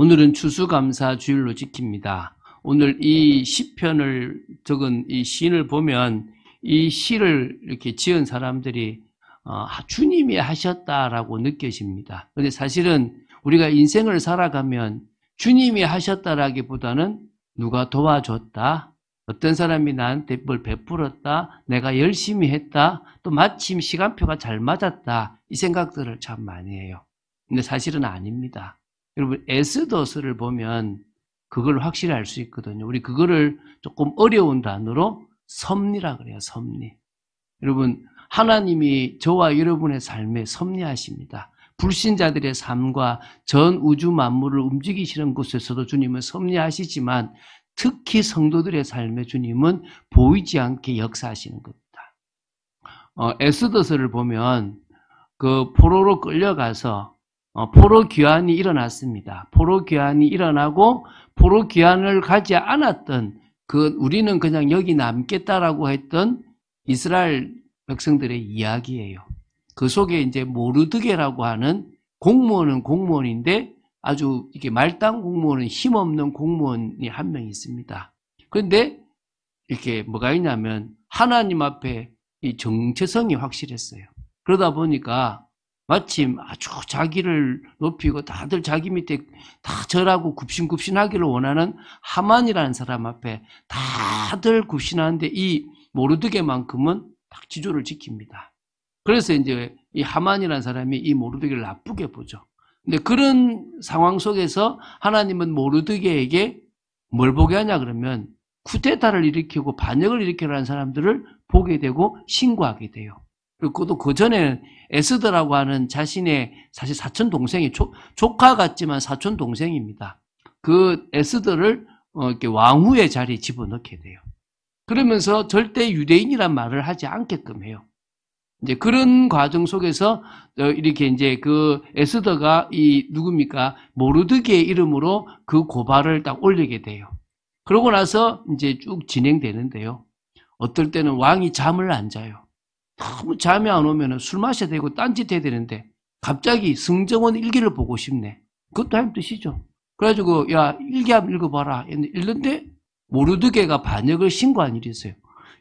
오늘은 추수감사 주일로 지킵니다. 오늘 이 시편을 적은 이 시인을 보면 이 시를 이렇게 지은 사람들이 주님이 하셨다라고 느껴집니다. 그런데 사실은 우리가 인생을 살아가면 주님이 하셨다라기보다는 누가 도와줬다, 어떤 사람이 나한테 뭘 베풀었다, 내가 열심히 했다, 또 마침 시간표가 잘 맞았다, 이 생각들을 참 많이 해요. 근데 사실은 아닙니다. 여러분, 에스더서를 보면 그걸 확실히 알 수 있거든요. 우리 그거를 조금 어려운 단어로 섭리라 그래요. 섭리. 여러분, 하나님이 저와 여러분의 삶에 섭리하십니다. 불신자들의 삶과 전 우주 만물을 움직이시는 곳에서도 주님은 섭리하시지만 특히 성도들의 삶에 주님은 보이지 않게 역사하시는 겁니다. 에스더서를 보면 그 포로로 끌려가서 포로 귀환이 일어났습니다. 포로 귀환이 일어나고 포로 귀환을 가지 않았던 우리는 그냥 여기 남겠다라고 했던 이스라엘 백성들의 이야기예요. 그 속에 이제 모르드게라고 하는 공무원은 공무원인데 아주 이게 말단 공무원은 힘없는 공무원이 한 명 있습니다. 그런데 이렇게 뭐가 있냐면 하나님 앞에 이 정체성이 확실했어요. 그러다 보니까 마침 아주 자기를 높이고 다들 자기 밑에 다 절하고 굽신굽신하기를 원하는 하만이라는 사람 앞에 다들 굽신하는데 이 모르드게만큼은 딱 지조를 지킵니다. 그래서 이제 이 하만이라는 사람이 이 모르드게를 나쁘게 보죠. 근데 그런 상황 속에서 하나님은 모르드게에게 뭘 보게 하냐 그러면 쿠데타를 일으키고 반역을 일으키려는 사람들을 보게 되고 신고하게 돼요. 그리고 또 그 전에는 에스더라고 하는 자신의 사실 사촌 동생이 조카 같지만 사촌 동생입니다. 그 에스더를 이렇게 왕후의 자리에 집어넣게 돼요. 그러면서 절대 유대인이란 말을 하지 않게끔 해요. 이제 그런 과정 속에서 이렇게 이제 그 에스더가 누굽니까? 모르드게의 이름으로 그 고발을 딱 올리게 돼요. 그러고 나서 이제 쭉 진행되는데요. 어떨 때는 왕이 잠을 안 자요. 너무 잠이 안 오면 술 마셔야 되고 딴짓 해야 되는데 갑자기 승정원 일기를 보고 싶네. 그것도 하나님 뜻이죠. 그래가지고 야 일기 한번 읽어봐라. 읽는데 모르드게가 반역을 신고한 일이 있어요.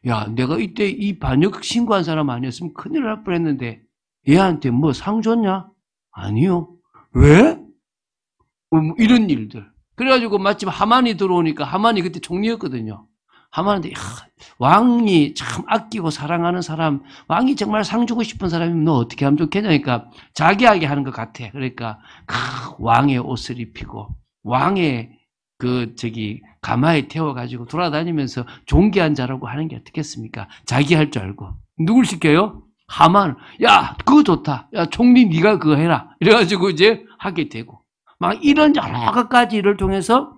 야 내가 이때 이 반역 신고한 사람 아니었으면 큰일 날 뻔했는데 얘한테 뭐 상 줬냐? 아니요. 왜? 이런 일들. 그래가지고 마침 하만이 들어오니까 하만이 그때 총리였거든요. 하만한테 왕이 참 아끼고 사랑하는 사람, 왕이 정말 상 주고 싶은 사람이면 너 어떻게 하면 좋겠냐? 그러니까 자기하게 하는 것 같아. 그러니까 왕의 옷을 입히고 왕의 가마에 태워가지고 돌아다니면서 존귀한 자라고 하는 게 어떻겠습니까? 자기 할 줄 알고. 누굴 시켜요? 하만. 야, 그거 좋다. 야, 총리 네가 그거 해라. 이래가지고 이제 하게 되고. 막 이런 여러 가지를 통해서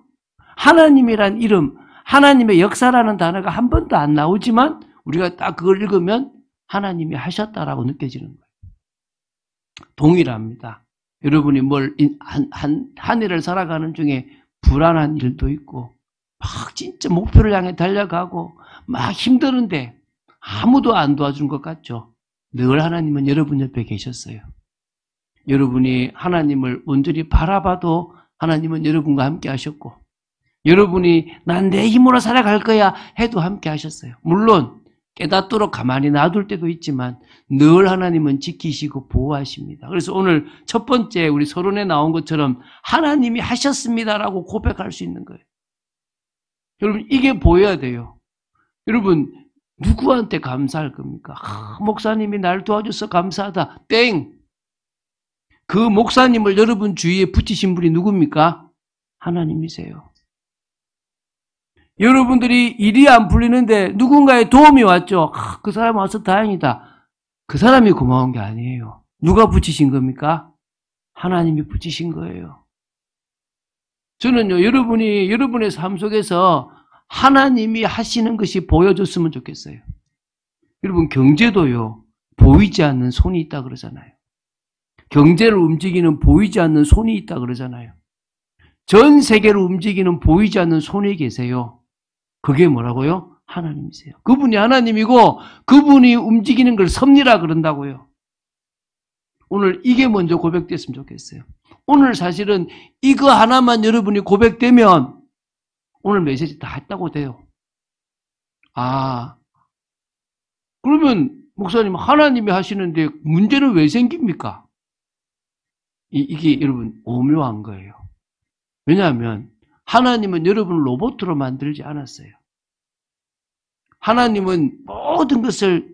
하나님이란 이름, 하나님의 역사라는 단어가 한 번도 안 나오지만 우리가 딱 그걸 읽으면 하나님이 하셨다라고 느껴지는 거예요. 동일합니다. 여러분이 한 해를 살아가는 중에 불안한 일도 있고 막 진짜 목표를 향해 달려가고 막 힘드는데 아무도 안 도와준 것 같죠. 늘 하나님은 여러분 옆에 계셨어요. 여러분이 하나님을 온전히 바라봐도 하나님은 여러분과 함께 하셨고 여러분이 난 내 힘으로 살아갈 거야 해도 함께 하셨어요. 물론 깨닫도록 가만히 놔둘 때도 있지만 늘 하나님은 지키시고 보호하십니다. 그래서 오늘 첫 번째 우리 서론에 나온 것처럼 하나님이 하셨습니다라고 고백할 수 있는 거예요. 여러분 이게 보여야 돼요. 여러분 누구한테 감사할 겁니까? 목사님이 날 도와줘서 감사하다. 땡! 그 목사님을 여러분 주위에 붙이신 분이 누굽니까? 하나님이세요. 여러분들이 일이 안 풀리는데 누군가의 도움이 왔죠. 그 사람 와서 다행이다. 그 사람이 고마운 게 아니에요. 누가 붙이신 겁니까? 하나님이 붙이신 거예요. 저는요, 여러분의 삶 속에서 하나님이 하시는 것이 보여줬으면 좋겠어요. 여러분, 경제도요, 보이지 않는 손이 있다 그러잖아요. 경제를 움직이는 보이지 않는 손이 있다 그러잖아요. 전 세계를 움직이는 보이지 않는 손이 계세요. 그게 뭐라고요? 하나님이세요. 그분이 하나님이고 그분이 움직이는 걸 섭리라 그런다고요. 오늘 이게 먼저 고백됐으면 좋겠어요. 오늘 사실은 이거 하나만 여러분이 고백되면 오늘 메시지 다 했다고 돼요. 아, 그러면 목사님 하나님이 하시는데 문제는 왜 생깁니까? 이게 여러분 오묘한 거예요. 왜냐하면 하나님은 여러분을 로봇으로 만들지 않았어요. 하나님은 모든 것을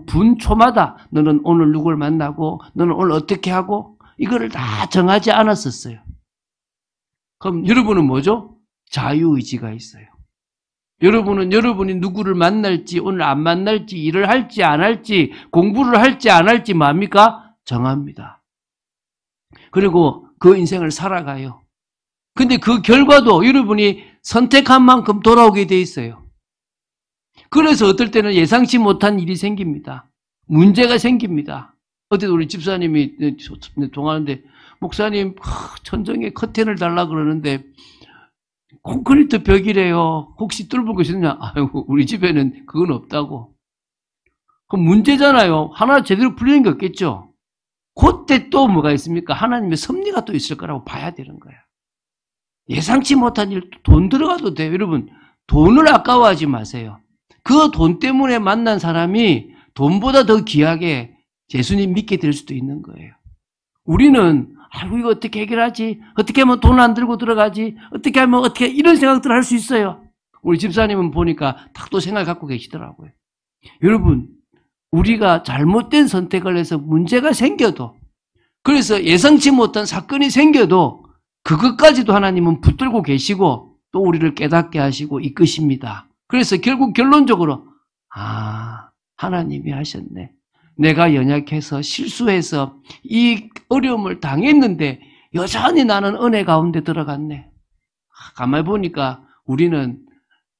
분초마다 너는 오늘 누굴 만나고 너는 오늘 어떻게 하고 이거를 다 정하지 않았었어요. 그럼 여러분은 뭐죠? 자유의지가 있어요. 여러분은 여러분이 누구를 만날지 오늘 안 만날지 일을 할지 안 할지 공부를 할지 안 할지 뭡니까? 정합니다. 그리고 그 인생을 살아가요. 근데 그 결과도 여러분이 선택한 만큼 돌아오게 돼 있어요. 그래서 어떨 때는 예상치 못한 일이 생깁니다. 문제가 생깁니다. 어제 우리 집사님이 통화하는데 목사님 천정에 커튼을 달라 그러는데 콘크리트 벽이래요. 혹시 뚫을 거 있느냐? 아이고 우리 집에는 그건 없다고. 그럼 문제잖아요. 하나 제대로 풀리는 게 없겠죠. 그때 또 뭐가 있습니까? 하나님의 섭리가 또 있을 거라고 봐야 되는 거야. 예상치 못한 일, 돈 들어가도 돼요. 여러분 돈을 아까워하지 마세요. 그 돈 때문에 만난 사람이 돈보다 더 귀하게 예수님 믿게 될 수도 있는 거예요. 우리는 아이고 이거 어떻게 해결하지? 어떻게 하면 돈 안 들고 들어가지? 어떻게 하면 어떻게 이런 생각들을 할 수 있어요. 우리 집사님은 보니까 딱 또 생각을 갖고 계시더라고요. 여러분 우리가 잘못된 선택을 해서 문제가 생겨도 그래서 예상치 못한 사건이 생겨도 그것까지도 하나님은 붙들고 계시고 또 우리를 깨닫게 하시고 이끄십니다. 그래서 결국 결론적으로 하나님이 하셨네. 내가 연약해서 실수해서 이 어려움을 당했는데 여전히 나는 은혜 가운데 들어갔네. 가만히 보니까 우리는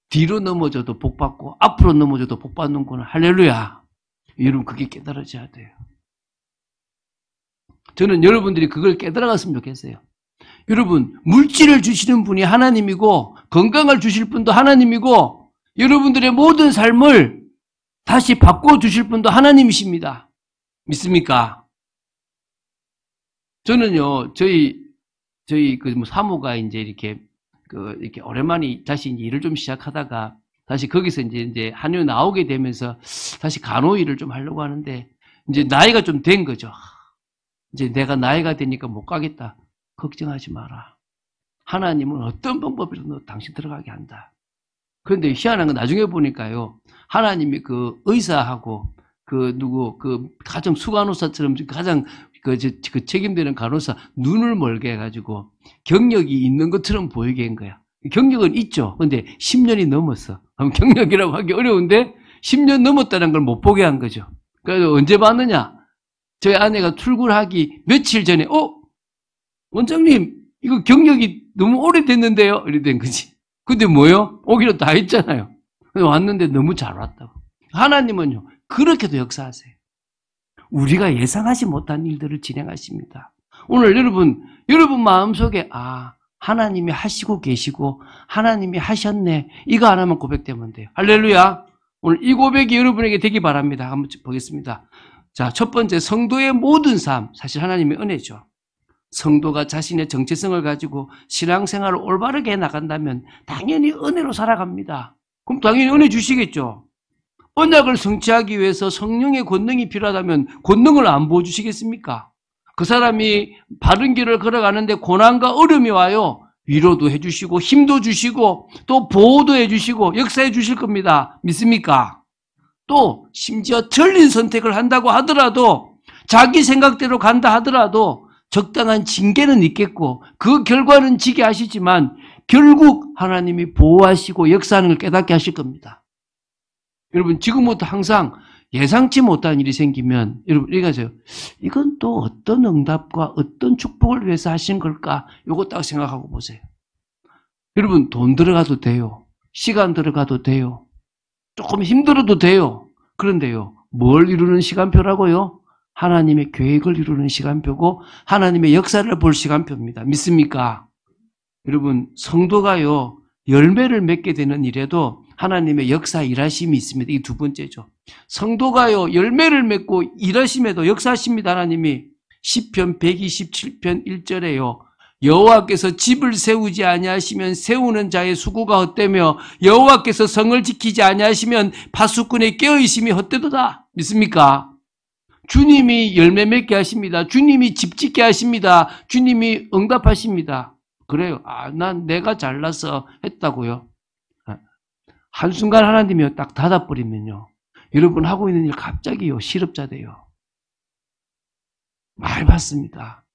뒤로 넘어져도 복 받고 앞으로 넘어져도 복 받는구나. 할렐루야. 여러분 그게 깨달아져야 돼요. 저는 여러분들이 그걸 깨달아갔으면 좋겠어요. 여러분 물질을 주시는 분이 하나님이고 건강을 주실 분도 하나님이고 여러분들의 모든 삶을 다시 바꿔주실 분도 하나님이십니다. 믿습니까? 저는요, 저희 사모가 이렇게 오랜만에 다시 일을 좀 시작하다가 다시 거기서 이제 한유 나오게 되면서 다시 간호 일을 좀 하려고 하는데 이제 나이가 좀 된 거죠. 이제 내가 나이가 되니까 못 가겠다. 걱정하지 마라. 하나님은 어떤 방법이라도 당신 들어가게 한다. 그런데 희한한 건 나중에 보니까요, 하나님이 그 의사하고 그 가정 수간호사처럼 가장 그 책임되는 간호사 눈을 멀게 해가지고 경력이 있는 것처럼 보이게 한 거야. 경력은 있죠. 근데 10년이 넘었어. 경력이라고 하기 어려운데 10년 넘었다는 걸 못 보게 한 거죠. 그래서 언제 봤느냐? 저희 아내가 출근하기 며칠 전에 원장님 이거 경력이 너무 오래됐는데요? 이래 된 거지. 근데 뭐요? 오기로 다 했잖아요. 왔는데 너무 잘 왔다고. 하나님은요, 그렇게도 역사하세요. 우리가 예상하지 못한 일들을 진행하십니다. 오늘 여러분 마음속에, 하나님이 하시고 계시고, 하나님이 하셨네. 이거 하나만 고백되면 돼요. 할렐루야. 오늘 이 고백이 여러분에게 되기 바랍니다. 한번 보겠습니다. 자, 첫 번째, 성도의 모든 삶. 사실 하나님의 은혜죠. 성도가 자신의 정체성을 가지고 신앙생활을 올바르게 해나간다면 당연히 은혜로 살아갑니다. 그럼 당연히 은혜 주시겠죠. 언약을 성취하기 위해서 성령의 권능이 필요하다면 권능을 안 부어주시겠습니까? 그 사람이 바른 길을 걸어가는데 고난과 어려움이 와요. 위로도 해주시고 힘도 주시고 또 보호도 해주시고 역사해 주실 겁니다. 믿습니까? 또 심지어 틀린 선택을 한다고 하더라도 자기 생각대로 간다 하더라도 적당한 징계는 있겠고 그 결과는 지게 하시지만 결국 하나님이 보호하시고 역사하는 걸 깨닫게 하실 겁니다. 여러분 지금부터 항상 예상치 못한 일이 생기면 여러분 이렇게 하세요. 이건 또 어떤 응답과 어떤 축복을 위해서 하신 걸까? 이거 딱 생각하고 보세요. 여러분 돈 들어가도 돼요. 시간 들어가도 돼요. 조금 힘들어도 돼요. 그런데요. 뭘 이루는 시간표라고요? 하나님의 계획을 이루는 시간표고 하나님의 역사를 볼 시간표입니다. 믿습니까? 여러분 성도가요. 열매를 맺게 되는 일에도 하나님의 역사 일하심이 있습니다. 이게 두 번째죠. 성도가요. 열매를 맺고 일하심에도 역사하십니다. 하나님이 시편 127편 1절에요. 여호와께서 집을 세우지 아니하시면 세우는 자의 수고가 헛되며 여호와께서 성을 지키지 아니하시면 파수꾼의 깨어있음이 헛되도다. 믿습니까? 주님이 열매 맺게 하십니다. 주님이 집 짓게 하십니다. 주님이 응답하십니다. 그래요. 난 내가 잘나서 했다고요. 한순간 하나님이 딱 닫아버리면요. 여러분 하고 있는 일 갑자기요. 실업자 돼요. 말 맞습니다.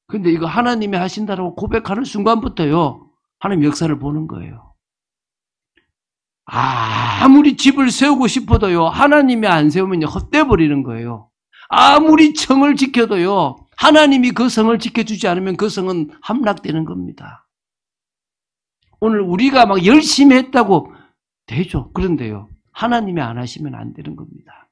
근데 이거 하나님이 하신다라고 고백하는 순간부터요. 하나님 역사를 보는 거예요. 아무리 집을 세우고 싶어도요. 하나님이 안 세우면 헛돼 버리는 거예요. 아무리 성을 지켜도요. 하나님이 그 성을 지켜주지 않으면 그 성은 함락되는 겁니다. 오늘 우리가 막 열심히 했다고 되죠. 그런데요. 하나님이 안 하시면 안 되는 겁니다.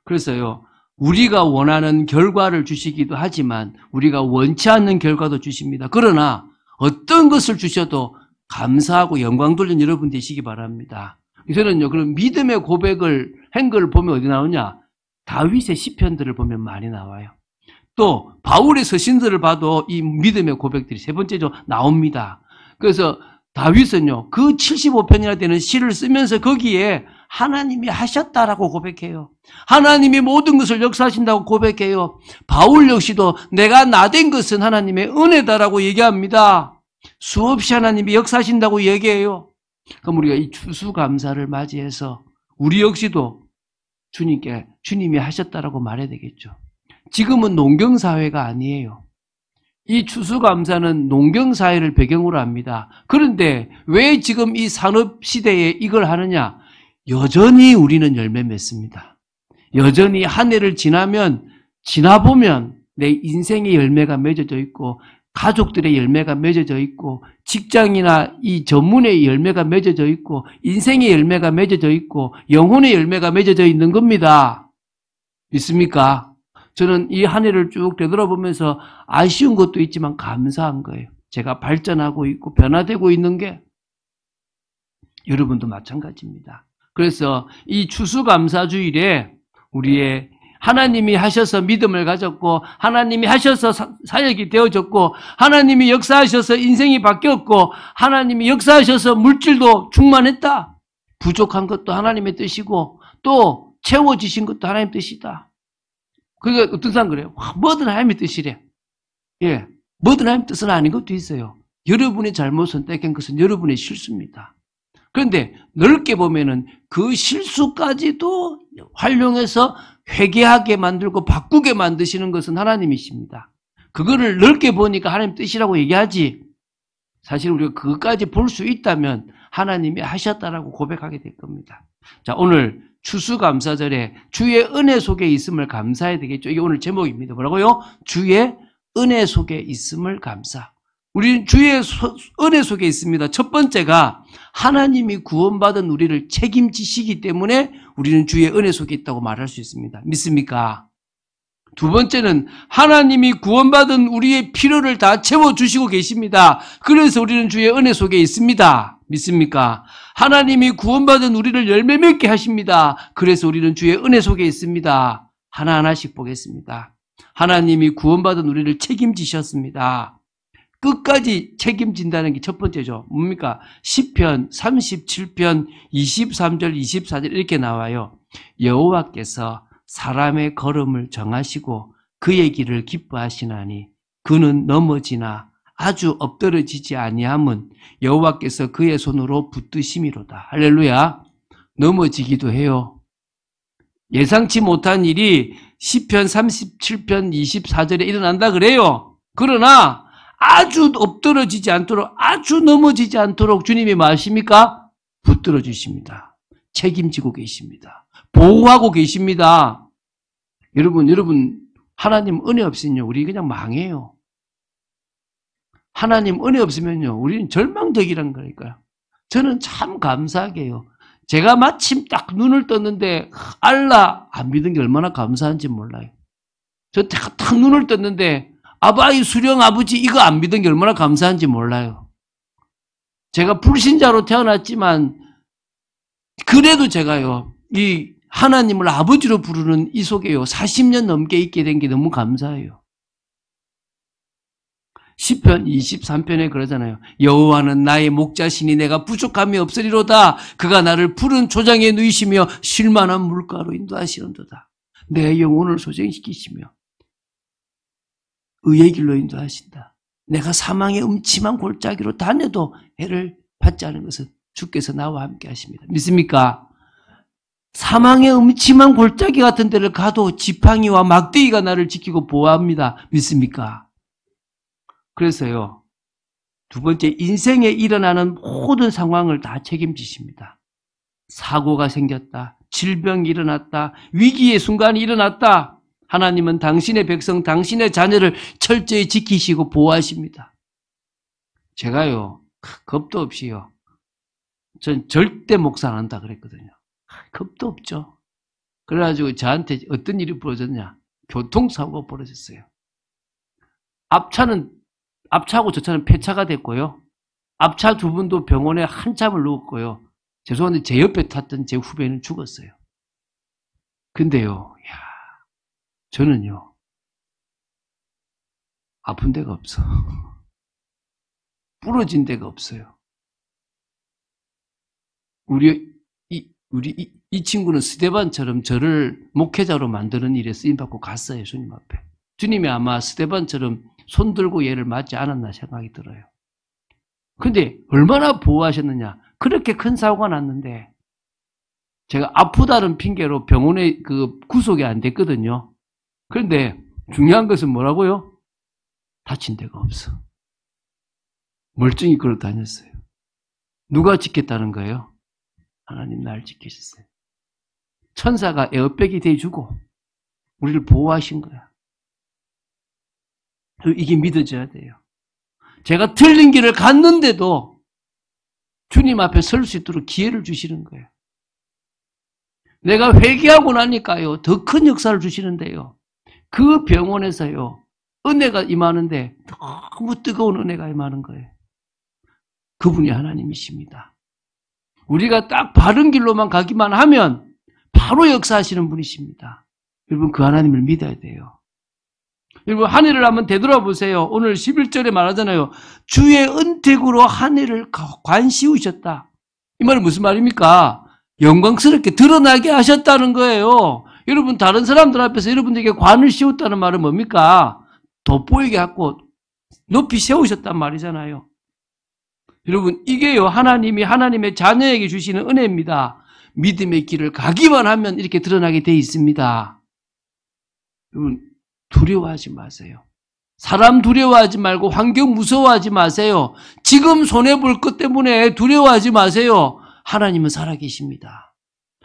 그래서요. 우리가 원하는 결과를 주시기도 하지만 우리가 원치 않는 결과도 주십니다. 그러나 어떤 것을 주셔도 감사하고 영광 돌리는 여러분 되시기 바랍니다. 저는요. 그럼 믿음의 고백을 한 걸 보면 어디 나오냐? 다윗의 시편들을 보면 많이 나와요. 또 바울의 서신들을 봐도 이 믿음의 고백들이 세 번째로 나옵니다. 그래서 다윗은요. 그 75편이나 되는 시를 쓰면서 거기에 하나님이 하셨다라고 고백해요. 하나님이 모든 것을 역사하신다고 고백해요. 바울 역시도 내가 나된 것은 하나님의 은혜다라고 얘기합니다. 수없이 하나님이 역사하신다고 얘기해요. 그럼 우리가 이 추수감사를 맞이해서 우리 역시도 주님이 하셨다라고 말해야 되겠죠. 지금은 농경사회가 아니에요. 이 추수감사는 농경사회를 배경으로 합니다. 그런데 왜 지금 이 산업시대에 이걸 하느냐? 여전히 우리는 열매 맺습니다. 여전히 한 해를 지나보면 내 인생의 열매가 맺어져 있고 가족들의 열매가 맺어져 있고 직장이나 이 전문의 열매가 맺어져 있고 인생의 열매가 맺어져 있고 영혼의 열매가 맺어져 있는 겁니다. 믿습니까? 저는 이 한 해를 쭉 되돌아보면서 아쉬운 것도 있지만 감사한 거예요. 제가 발전하고 있고 변화되고 있는 게 여러분도 마찬가지입니다. 그래서 이 추수감사주일에 우리의 하나님이 하셔서 믿음을 가졌고 하나님이 하셔서 사역이 되어졌고 하나님이 역사하셔서 인생이 바뀌었고 하나님이 역사하셔서 물질도 충만했다. 부족한 것도 하나님의 뜻이고 또 채워지신 것도 하나님의 뜻이다. 그러니까 어떤 사람 그래요? 뭐든 하나님의 뜻이래. 예, 뭐든 하나님의 뜻은 아닌 것도 있어요. 여러분의 잘못 선택한 것은 여러분의 실수입니다. 그런데 넓게 보면은 그 실수까지도 활용해서 회개하게 만들고 바꾸게 만드시는 것은 하나님이십니다. 그거를 넓게 보니까 하나님 뜻이라고 얘기하지. 사실 우리가 그것까지 볼 수 있다면 하나님이 하셨다라고 고백하게 될 겁니다. 자, 오늘 추수감사절에 주의 은혜 속에 있음을 감사해야 되겠죠. 이게 오늘 제목입니다. 뭐라고요? 주의 은혜 속에 있음을 감사. 우리는 주의 은혜 속에 있습니다. 첫 번째가 하나님이 구원받은 우리를 책임지시기 때문에 우리는 주의 은혜 속에 있다고 말할 수 있습니다. 믿습니까? 두 번째는 하나님이 구원받은 우리의 필요를 다 채워주시고 계십니다. 그래서 우리는 주의 은혜 속에 있습니다. 믿습니까? 하나님이 구원받은 우리를 열매 맺게 하십니다. 그래서 우리는 주의 은혜 속에 있습니다. 하나하나씩 보겠습니다. 하나님이 구원받은 우리를 책임지셨습니다. 끝까지 책임진다는 게 첫 번째죠. 뭡니까? 시편 37편 23절 24절 이렇게 나와요. 여호와께서 사람의 걸음을 정하시고 그의 길을 기뻐하시나니 그는 넘어지나 아주 엎드러지지 아니함은 여호와께서 그의 손으로 붙드심이로다. 할렐루야. 넘어지기도 해요. 예상치 못한 일이 시편 37편 24절에 일어난다 그래요. 그러나 아주 엎드러지지 않도록, 아주 넘어지지 않도록 주님이 뭐 하십니까? 붙들어 주십니다. 책임지고 계십니다. 보호하고 계십니다. 여러분, 하나님 은혜 없으면요, 우리 그냥 망해요. 하나님 은혜 없으면요, 우리는 절망적이란 거니까요. 저는 참 감사하게 해요. 제가 마침 딱 눈을 떴는데, 알라, 안 믿은 게 얼마나 감사한지 몰라요. 저 딱 눈을 떴는데, 아바이 수령 아버지 이거 안 믿은 게 얼마나 감사한지 몰라요. 제가 불신자로 태어났지만 그래도 제가요 이 하나님을 아버지로 부르는 이 속에요. 40년 넘게 있게 된 게 너무 감사해요. 시편 23편에 그러잖아요. 여호와는 나의 목자시니 내가 부족함이 없으리로다. 그가 나를 푸른 초장에 누이시며 쉴만한 물가로 인도하시는도다. 내 영혼을 소생시키시며 의의 길로 인도하신다. 내가 사망의 음침한 골짜기로 다녀도 해를 받지 않은 것은 주께서 나와 함께 하십니다. 믿습니까? 사망의 음침한 골짜기 같은 데를 가도 지팡이와 막대기가 나를 지키고 보호합니다. 믿습니까? 그래서요, 두 번째, 인생에 일어나는 모든 상황을 다 책임지십니다. 사고가 생겼다, 질병이 일어났다, 위기의 순간이 일어났다. 하나님은 당신의 백성, 당신의 자녀를 철저히 지키시고 보호하십니다. 제가요, 겁도 없이요, 전 절대 목사 안 한다 그랬거든요. 겁도 없죠. 그래가지고 저한테 어떤 일이 벌어졌냐? 교통사고가 벌어졌어요. 앞차하고 저 차는 폐차가 됐고요. 앞차 두 분도 병원에 한참을 누웠고요. 죄송한데 제 옆에 탔던 제 후배는 죽었어요. 근데요, 저는요, 아픈 데가 없어. 부러진 데가 없어요. 이 친구는 스데반처럼 저를 목회자로 만드는 일에 쓰임받고 갔어요, 주님 앞에. 주님이 아마 스데반처럼 손 들고 얘를 맞지 않았나 생각이 들어요. 근데 얼마나 보호하셨느냐. 그렇게 큰 사고가 났는데 제가 아프다는 핑계로 병원에 구속이 안 됐거든요. 그런데 중요한 것은 뭐라고요? 다친 데가 없어. 멀쩡히 걸어 다녔어요. 누가 지켰다는 거예요? 하나님 날 지키셨어요. 천사가 에어백이 대주고 우리를 보호하신 거야. 이게 믿어져야 돼요. 제가 틀린 길을 갔는데도 주님 앞에 설 수 있도록 기회를 주시는 거예요. 내가 회개하고 나니까요, 더 큰 역사를 주시는데요. 그 병원에서요, 은혜가 임하는데 너무 뜨거운 은혜가 임하는 거예요. 그분이 하나님이십니다. 우리가 딱 바른 길로만 가기만 하면 바로 역사하시는 분이십니다. 여러분, 그 하나님을 믿어야 돼요. 여러분, 한 해를 한번 되돌아보세요. 오늘 11절에 말하잖아요. 주의 은택으로 한 해를 관씌우셨다. 이 말은 무슨 말입니까? 영광스럽게 드러나게 하셨다는 거예요. 여러분, 다른 사람들 앞에서 여러분들에게 관을 씌웠다는 말은 뭡니까? 돋보이게 하고 높이 세우셨단 말이잖아요. 여러분, 이게요, 하나님이 하나님의 자녀에게 주시는 은혜입니다. 믿음의 길을 가기만 하면 이렇게 드러나게 돼 있습니다. 여러분, 두려워하지 마세요. 사람 두려워하지 말고 환경 무서워하지 마세요. 지금 손해볼 것 때문에 두려워하지 마세요. 하나님은 살아계십니다.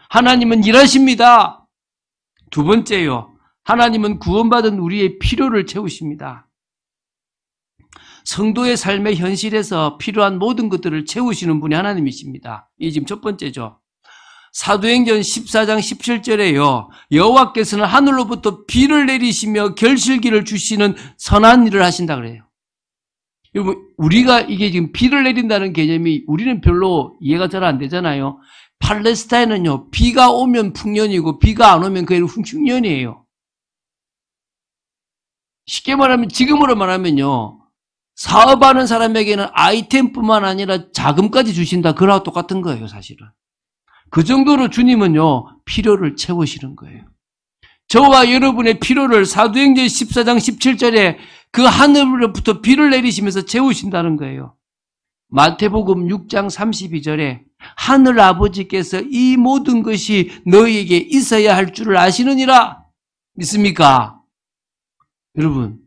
하나님은 일하십니다. 두 번째요, 하나님은 구원받은 우리의 필요를 채우십니다. 성도의 삶의 현실에서 필요한 모든 것들을 채우시는 분이 하나님이십니다. 이게 지금 첫 번째죠. 사도행전 14장 17절에요. 여호와께서는 하늘로부터 비를 내리시며 결실기를 주시는 선한 일을 하신다 그래요. 여러분, 우리가 이게 지금 비를 내린다는 개념이 우리는 별로 이해가 잘 안 되잖아요. 팔레스타인은요, 비가 오면 풍년이고 비가 안 오면 그게 흉년이에요. 쉽게 말하면, 지금으로 말하면요, 사업하는 사람에게는 아이템뿐만 아니라 자금까지 주신다. 그거랑 똑같은 거예요, 사실은. 그 정도로 주님은요, 필요를 채우시는 거예요. 저와 여러분의 필요를 사도행전 14장 17절에 그 하늘로부터 비를 내리시면서 채우신다는 거예요. 마태복음 6장 32절에 하늘 아버지께서 이 모든 것이 너희에게 있어야 할 줄을 아시느니라. 믿습니까? 여러분,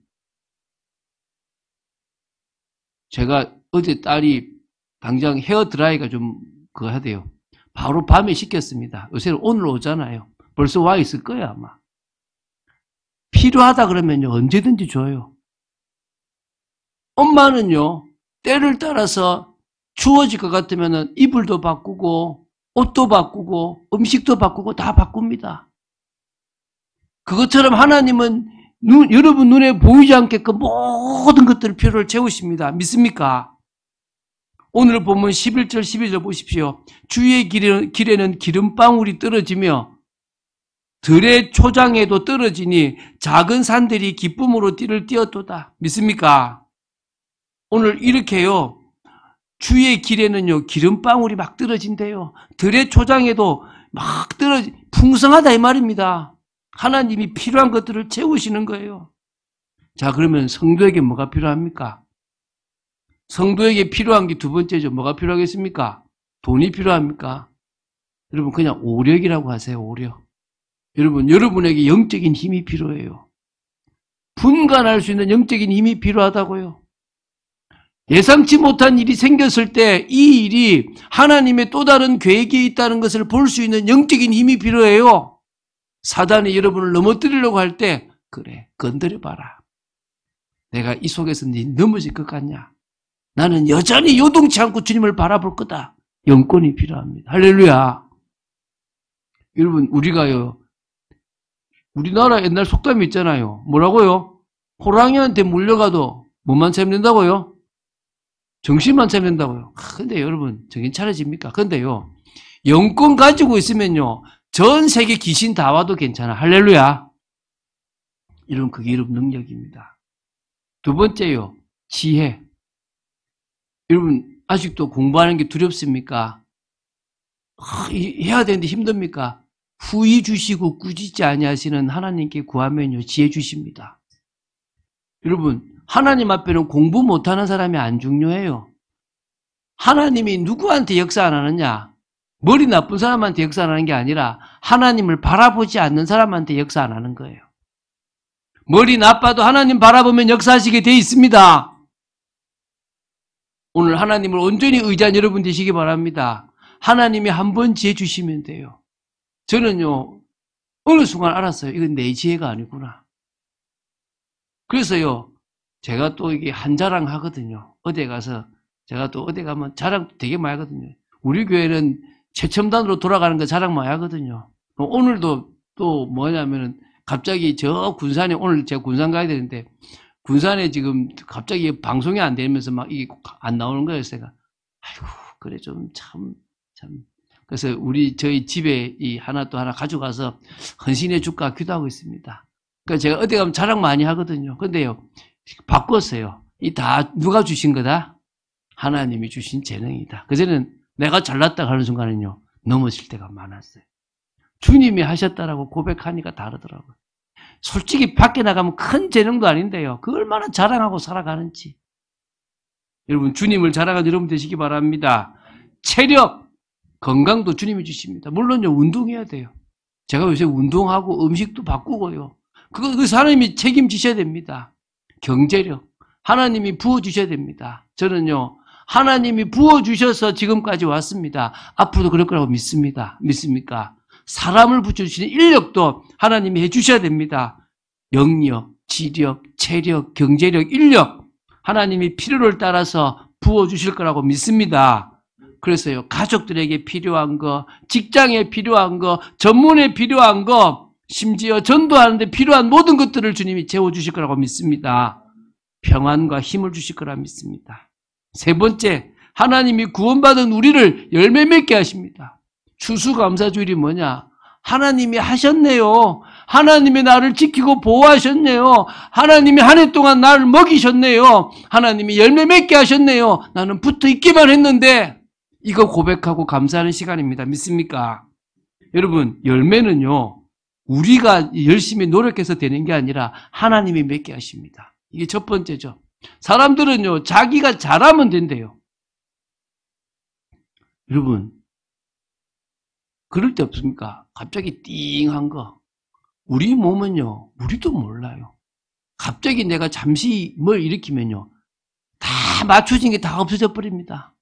제가 어제 딸이 당장 헤어드라이가 좀 그거 하대요. 바로 밤에 시켰습니다. 요새는 오늘 오잖아요. 벌써 와 있을 거예요, 아마. 필요하다 그러면요, 언제든지 줘요. 엄마는요, 때를 따라서 추워질 것 같으면 이불도 바꾸고, 옷도 바꾸고, 음식도 바꾸고, 다 바꿉니다. 그것처럼 하나님은 여러분 눈에 보이지 않게끔 모든 것들을 필요를 채우십니다. 믿습니까? 오늘 보면 11절, 12절 보십시오. 주의 길에는 기름방울이 떨어지며 들의 초장에도 떨어지니 작은 산들이 기쁨으로 띠를 띄었도다. 믿습니까? 오늘 이렇게요. 주의 길에는요, 기름방울이 막 떨어진대요. 들의 초장에도 막 풍성하다 이 말입니다. 하나님이 필요한 것들을 채우시는 거예요. 자, 그러면 성도에게 뭐가 필요합니까? 성도에게 필요한 게 두 번째죠. 뭐가 필요하겠습니까? 돈이 필요합니까? 여러분, 그냥 오력이라고 하세요, 오력. 여러분, 여러분에게 영적인 힘이 필요해요. 분간할 수 있는 영적인 힘이 필요하다고요. 예상치 못한 일이 생겼을 때 이 일이 하나님의 또 다른 계획이 있다는 것을 볼 수 있는 영적인 힘이 필요해요. 사단이 여러분을 넘어뜨리려고 할 때, 그래, 건드려봐라. 내가 이 속에서 네 넘어질 것 같냐? 나는 여전히 요동치 않고 주님을 바라볼 거다. 영권이 필요합니다. 할렐루야. 여러분, 우리가요, 우리나라 옛날 속담이 있잖아요. 뭐라고요? 호랑이한테 물려가도 뭐만 차리면 된다고요? 정신만 차리면 된다고요. 근데 여러분, 정신 차려집니까? 근데요, 영권 가지고 있으면요, 전 세계 귀신 다 와도 괜찮아. 할렐루야. 이런 그게 여러분 능력입니다. 두 번째요, 지혜. 여러분, 아직도 공부하는 게 두렵습니까? 해야 되는데 힘듭니까? 후히 주시고 꾸짖지 아니하시는 하나님께 구하면요, 지혜 주십니다. 여러분, 하나님 앞에는 공부 못하는 사람이 안 중요해요. 하나님이 누구한테 역사 안 하느냐? 머리 나쁜 사람한테 역사 안 하는 게 아니라 하나님을 바라보지 않는 사람한테 역사 안 하는 거예요. 머리 나빠도 하나님 바라보면 역사하시게 돼 있습니다. 오늘 하나님을 온전히 의지한 여러분 되시기 바랍니다. 하나님이 한 번 지혜 주시면 돼요. 저는요, 어느 순간 알았어요. 이건 내 지혜가 아니구나. 그래서요, 제가 또 이게 한자랑 하거든요. 어디 가서, 제가 또 어디 가면 자랑 되게 많이 하거든요. 우리 교회는 최첨단으로 돌아가는 거 자랑 많이 하거든요. 오늘도 또 뭐냐면은 갑자기 저 군산에, 오늘 제가 군산 가야 되는데, 군산에 지금 갑자기 방송이 안 되면서 막 이게 안 나오는 거예요. 제가, 아이고, 그래, 참. 그래서 저희 집에 이 하나 또 하나 가져가서 헌신해 줄까 기도하고 있습니다. 그러니까 제가 어디 가면 자랑 많이 하거든요. 근데요, 바꿨어요. 이 다 누가 주신 거다? 하나님이 주신 재능이다. 그전에는 내가 잘났다 하는 순간은요, 넘어질 때가 많았어요. 주님이 하셨다라고 고백하니까 다르더라고요. 솔직히 밖에 나가면 큰 재능도 아닌데요. 그 얼마나 자랑하고 살아가는지. 여러분, 주님을 자랑하는 여러분 되시기 바랍니다. 체력, 건강도 주님이 주십니다. 물론요, 운동해야 돼요. 제가 요새 운동하고 음식도 바꾸고요. 그 하나님이 책임지셔야 됩니다. 경제력, 하나님이 부어주셔야 됩니다. 저는요, 하나님이 부어주셔서 지금까지 왔습니다. 앞으로도 그럴 거라고 믿습니다. 믿습니까? 사람을 붙여주시는 인력도 하나님이 해주셔야 됩니다. 영력, 지력, 체력, 경제력, 인력, 하나님이 필요를 따라서 부어주실 거라고 믿습니다. 그래서요, 가족들에게 필요한 거, 직장에 필요한 거, 전문에 필요한 거, 심지어 전도하는데 필요한 모든 것들을 주님이 채워주실 거라고 믿습니다. 평안과 힘을 주실 거라 믿습니다. 세 번째, 하나님이 구원받은 우리를 열매 맺게 하십니다. 추수감사주일이 뭐냐? 하나님이 하셨네요. 하나님이 나를 지키고 보호하셨네요. 하나님이 한 해 동안 나를 먹이셨네요. 하나님이 열매 맺게 하셨네요. 나는 붙어 있기만 했는데, 이거 고백하고 감사하는 시간입니다. 믿습니까? 여러분, 열매는요, 우리가 열심히 노력해서 되는 게 아니라 하나님이 맺게 하십니다. 이게 첫 번째죠. 사람들은요, 자기가 잘하면 된대요. 여러분, 그럴 때 없습니까? 갑자기 띵한 거. 우리 몸은요, 우리도 몰라요. 갑자기 내가 잠시 뭘 일으키면요, 다 맞춰진 게 다 없어져 버립니다.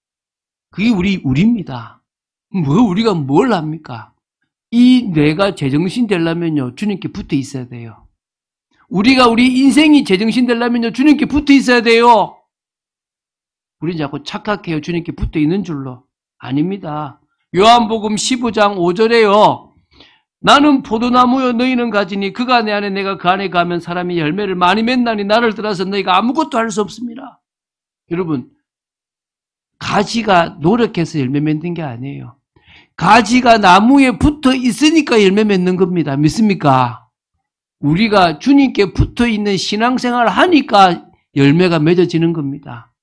그게 우리입니다. 우리가 뭘 합니까? 이 뇌가 제정신 되려면요, 주님께 붙어 있어야 돼요. 우리 인생이 제정신 되려면요, 주님께 붙어 있어야 돼요. 우린 자꾸 착각해요. 주님께 붙어 있는 줄로. 아닙니다. 요한복음 15장 5절에요. 나는 포도나무요 너희는 가지니 그가 내 안에 내가 그 안에 가면 사람이 열매를 많이 맺나니 나를 따라서 너희가 아무것도 할 수 없습니다. 여러분, 가지가 노력해서 열매 맺는 게 아니에요. 가지가 나무에 붙어 있으니까 열매 맺는 겁니다. 믿습니까? 우리가 주님께 붙어 있는 신앙생활을 하니까 열매가 맺어지는 겁니다.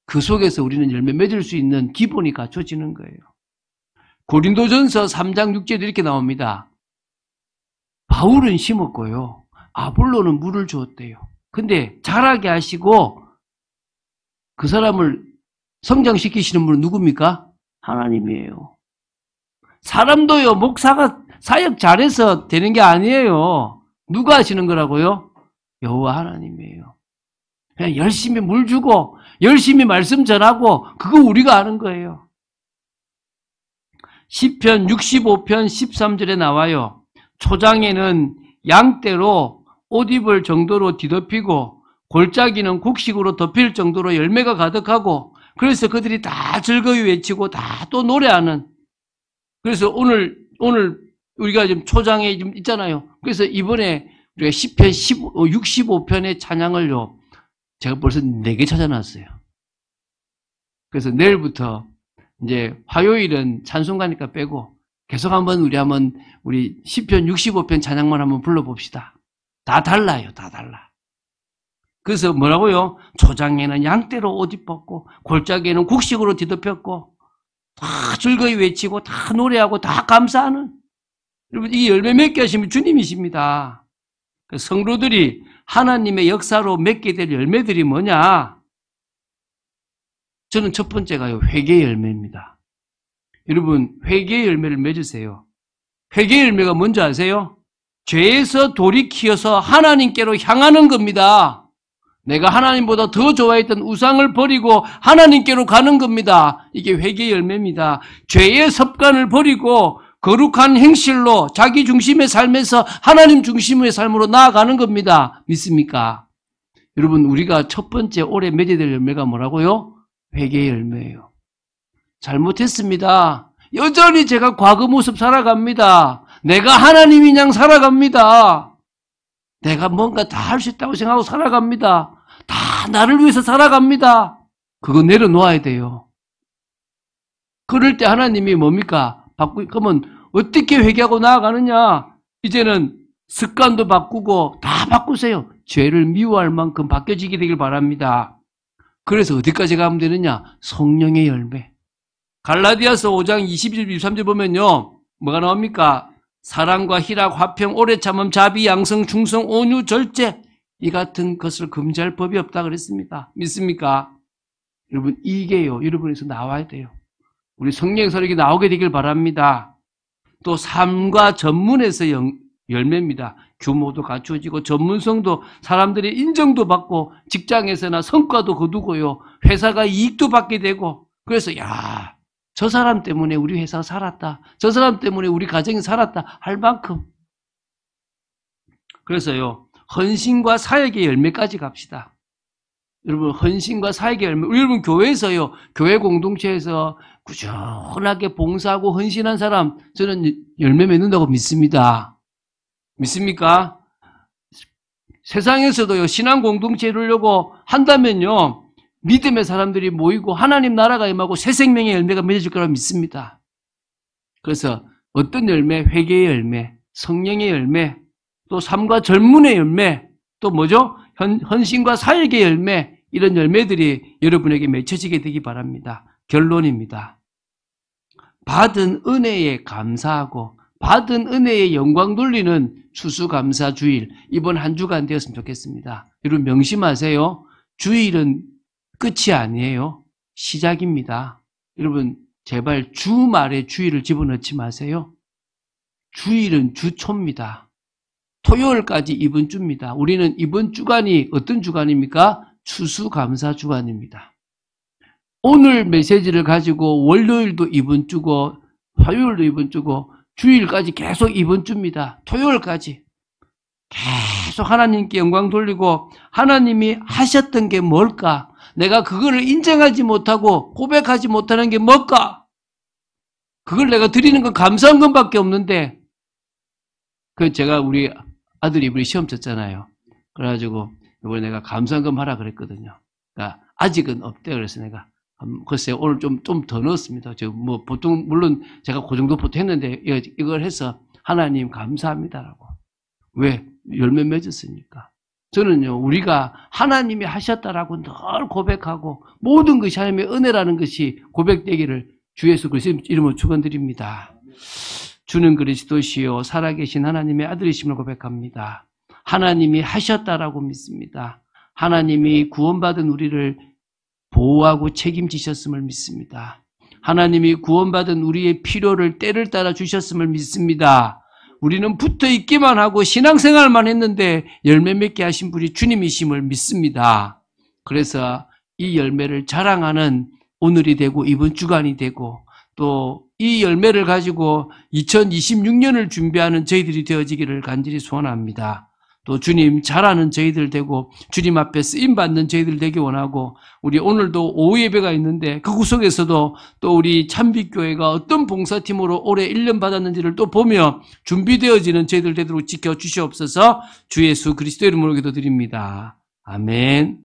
그 속에서 우리는 열매 맺을 수 있는 기본이 갖춰지는 거예요. 고린도전서 3장 6절에 이렇게 나옵니다. 바울은 심었고요. 아볼로는 물을 주었대요. 근데 자라게 하시고 그 사람을 성장시키시는 분은 누굽니까? 하나님이에요. 사람도요, 목사가 사역 잘해서 되는 게 아니에요. 누가 하시는 거라고요? 여호와 하나님이에요. 그냥 열심히 물 주고 열심히 말씀 전하고 그거 우리가 하는 거예요. 시편 65편 13절에 나와요. 초장에는 양떼로 옷 입을 정도로 뒤덮이고 골짜기는 곡식으로 덮일 정도로 열매가 가득하고 그래서 그들이 다 즐거이 외치고 다 또 노래하는. 그래서 오늘 우리가 지금 초장에 좀 있잖아요. 그래서 이번에 우리가 시편 65편의 찬양을요, 제가 벌써 4개 찾아놨어요. 그래서 내일부터 이제 화요일은 찬송가니까 빼고 계속 우리 시편 65편 찬양만 한번 불러봅시다. 다 달라요. 다 달라. 그래서 뭐라고요? 초장에는 양떼로 옷 입었고 골짜기에는 곡식으로 뒤덮였고 다 즐거이 외치고 다 노래하고 다 감사하는. 여러분, 이 열매 맺게 하시면 주님이십니다. 성도들이 하나님의 역사로 맺게 될 열매들이 뭐냐? 저는 첫 번째가요, 회개 열매입니다. 여러분, 회개 열매를 맺으세요. 회개 열매가 뭔지 아세요? 죄에서 돌이키어서 하나님께로 향하는 겁니다. 내가 하나님보다 더 좋아했던 우상을 버리고 하나님께로 가는 겁니다. 이게 회개 열매입니다. 죄의 습관을 버리고 거룩한 행실로 자기 중심의 삶에서 하나님 중심의 삶으로 나아가는 겁니다. 믿습니까? 여러분, 우리가 첫 번째 올해 맺어야 될 열매가 뭐라고요? 회개의 열매예요. 잘못했습니다. 여전히 제가 과거 모습 살아갑니다. 내가 하나님인 양 살아갑니다. 내가 뭔가 다 할 수 있다고 생각하고 살아갑니다. 다 나를 위해서 살아갑니다. 그거 내려놓아야 돼요. 그럴 때 하나님이 뭡니까? 그러면 어떻게 회개하고 나아가느냐? 이제는 습관도 바꾸고 다 바꾸세요. 죄를 미워할 만큼 바뀌어지게 되길 바랍니다. 그래서 어디까지 가면 되느냐? 성령의 열매. 갈라디아서 5장 22절 23절 보면요, 뭐가 나옵니까? 사랑과 희락, 화평, 오래 참음, 자비, 양성, 충성, 온유, 절제, 이 같은 것을 금지할 법이 없다 그랬습니다. 믿습니까? 여러분, 이게요, 여러분에서 나와야 돼요. 우리 성령의 설교가 나오게 되길 바랍니다. 또 삶과 전문에서 열매입니다. 규모도 갖추어지고 전문성도 사람들의 인정도 받고 직장에서나 성과도 거두고요, 회사가 이익도 받게 되고, 그래서 저 사람 때문에 우리 회사가 살았다, 저 사람 때문에 우리 가정이 살았다 할 만큼. 그래서요, 헌신과 사역의 열매까지 갑시다. 여러분, 헌신과 사역의 열매. 여러분, 교회에서요, 교회 공동체에서 꾸준하게 봉사하고 헌신한 사람, 저는 열매 맺는다고 믿습니다. 믿습니까? 세상에서도요, 신앙 공동체 이루려고 한다면요, 믿음의 사람들이 모이고 하나님 나라가 임하고 새 생명의 열매가 맺어질 거라고 믿습니다. 그래서 어떤 열매? 회개의 열매, 성령의 열매, 또 삶과 젊음의 열매, 또 뭐죠? 헌신과 사역의 열매, 이런 열매들이 여러분에게 맺혀지게 되기 바랍니다. 결론입니다. 받은 은혜에 감사하고 받은 은혜에 영광 돌리는 추수감사 주일, 이번 한 주간 되었으면 좋겠습니다. 여러분 명심하세요. 주일은 끝이 아니에요. 시작입니다. 여러분 제발 주말에 주일을 집어넣지 마세요. 주일은 주초입니다. 토요일까지 이번 주입니다. 우리는 이번 주간이 어떤 주간입니까? 추수감사 주간입니다. 오늘 메시지를 가지고 월요일도 이번 주고 화요일도 이번 주고 주일까지 계속 이번 주입니다. 토요일까지 계속 하나님께 영광 돌리고 하나님이 하셨던 게 뭘까? 내가 그거를 인정하지 못하고 고백하지 못하는 게 뭘까? 그걸 내가 드리는 건 감사한 것밖에 없는데, 제가 우리 아들이 이번에 시험 쳤잖아요. 그래가지고 이번에 내가 감사한 것 하라 그랬거든요. 그러니까 아직은 없대. 그래서 내가 글쎄요, 오늘 좀 더 넣었습니다. 보통, 물론 제가 그 정도 보통 했는데, 이걸 해서 하나님 감사합니다라고. 왜? 열매 맺었으니까. 저는요, 우리가 하나님이 하셨다라고 늘 고백하고, 모든 것이 하나님의 은혜라는 것이 고백되기를 주 예수 그리스도 이름으로 축원드립니다. 주는 그리스도시요 살아계신 하나님의 아들이심을 고백합니다. 하나님이 하셨다라고 믿습니다. 하나님이 구원받은 우리를 보호하고 책임지셨음을 믿습니다. 하나님이 구원받은 우리의 필요를 때를 따라 주셨음을 믿습니다. 우리는 붙어 있기만 하고 신앙생활만 했는데 열매 맺게 하신 분이 주님이심을 믿습니다. 그래서 이 열매를 자랑하는 오늘이 되고 이번 주간이 되고 또 이 열매를 가지고 2026년을 준비하는 저희들이 되어지기를 간절히 소원합니다. 또 주님 잘하는 저희들 되고 주님 앞에 쓰임받는 저희들 되기 원하고 우리 오늘도 오후 예배가 있는데 그 구석에서도 또 우리 참빛교회가 어떤 봉사팀으로 올해 1년 받았는지를 또 보며 준비되어지는 저희들 되도록 지켜주시옵소서. 주 예수 그리스도 이름으로 기도드립니다. 아멘.